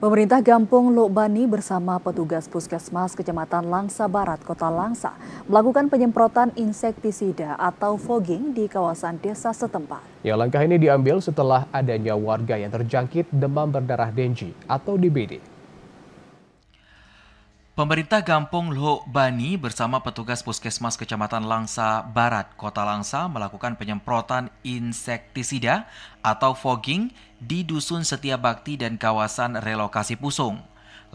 Pemerintah Gampung Lok Bani bersama petugas Puskesmas Kecamatan Langsa Barat, Kota Langsa, melakukan penyemprotan insektisida atau fogging di kawasan desa setempat. Ya, langkah ini diambil setelah adanya warga yang terjangkit demam berdarah Dengue atau DBD. Pemerintah Gampung Lok Bani bersama petugas Puskesmas Kecamatan Langsa Barat, Kota Langsa melakukan penyemprotan insektisida atau fogging di Dusun Setia Bakti dan kawasan relokasi Pusung.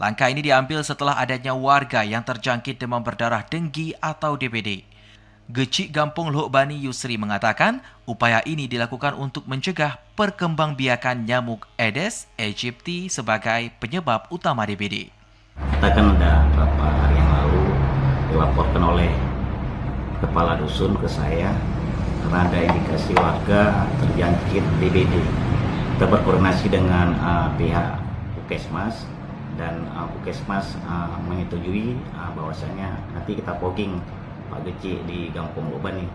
Langkah ini diambil setelah adanya warga yang terjangkit demam berdarah Dengue atau DBD. Gecik Gampung Lok Bani Yusri mengatakan upaya ini dilakukan untuk mencegah perkembangbiakan nyamuk Aedes aegypti sebagai penyebab utama DBD. Kita kan ada beberapa hari yang lalu dilaporkan oleh kepala dusun ke saya karena ada indikasi warga terjangkit DBD. Kita berkoordinasi dengan pihak Puskesmas dan Puskesmas menyetujui bahwasanya nanti kita fogging Pak Geci di Gampung Lok Bani.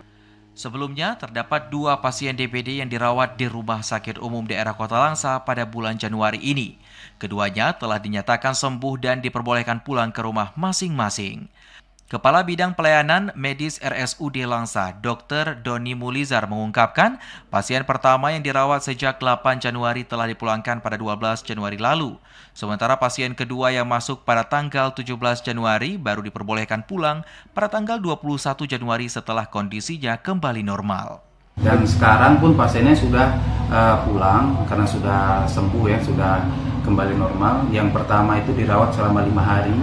Sebelumnya, terdapat 2 pasien DBD yang dirawat di Rumah Sakit Umum Daerah Kota Langsa pada bulan Januari ini. Keduanya telah dinyatakan sembuh dan diperbolehkan pulang ke rumah masing-masing. Kepala Bidang Pelayanan Medis RSUD Langsa, Dr. Doni Mulizar mengungkapkan, pasien pertama yang dirawat sejak 8 Januari telah dipulangkan pada 12 Januari lalu. Sementara pasien kedua yang masuk pada tanggal 17 Januari baru diperbolehkan pulang pada tanggal 21 Januari setelah kondisinya kembali normal. Dan sekarang pun pasiennya sudah pulang karena sudah sembuh ya, sudah kembali normal. Yang pertama itu dirawat selama 5 hari.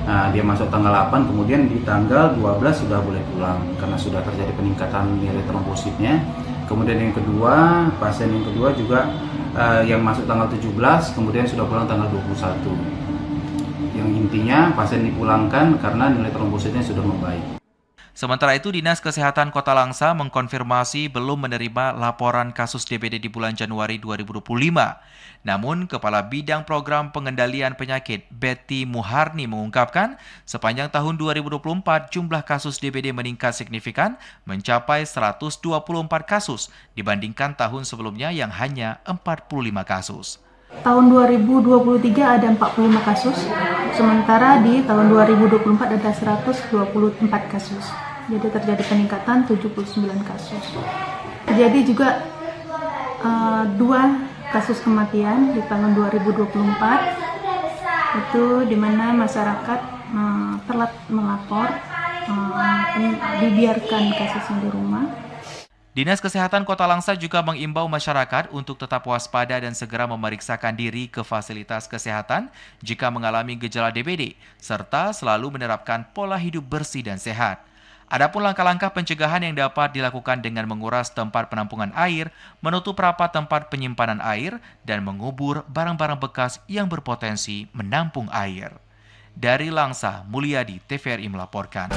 Dia masuk tanggal 8, kemudian di tanggal 12 sudah boleh pulang karena sudah terjadi peningkatan nilai trombositnya. Kemudian yang kedua, pasien yang kedua juga yang masuk tanggal 17, kemudian sudah pulang tanggal 21. Yang intinya pasien dipulangkan karena nilai trombositnya sudah membaik. Sementara itu, Dinas Kesehatan Kota Langsa mengkonfirmasi belum menerima laporan kasus DBD di bulan Januari 2025. Namun, Kepala Bidang Program Pengendalian Penyakit Betty Muharni mengungkapkan, sepanjang tahun 2024 jumlah kasus DBD meningkat signifikan mencapai 124 kasus dibandingkan tahun sebelumnya yang hanya 45 kasus. Tahun 2023 ada 45 kasus, sementara di tahun 2024 ada 124 kasus. Jadi terjadi peningkatan 79 kasus. Terjadi juga 2 kasus kematian di tahun 2024, itu di mana masyarakat telat melapor, dibiarkan kasusnya di rumah. Dinas Kesehatan Kota Langsa juga mengimbau masyarakat untuk tetap waspada dan segera memeriksakan diri ke fasilitas kesehatan jika mengalami gejala DBD, serta selalu menerapkan pola hidup bersih dan sehat. Adapun langkah-langkah pencegahan yang dapat dilakukan dengan menguras tempat penampungan air, menutup rapat tempat penyimpanan air, dan mengubur barang-barang bekas yang berpotensi menampung air. Dari Langsa, Mulyadi, TVRI melaporkan.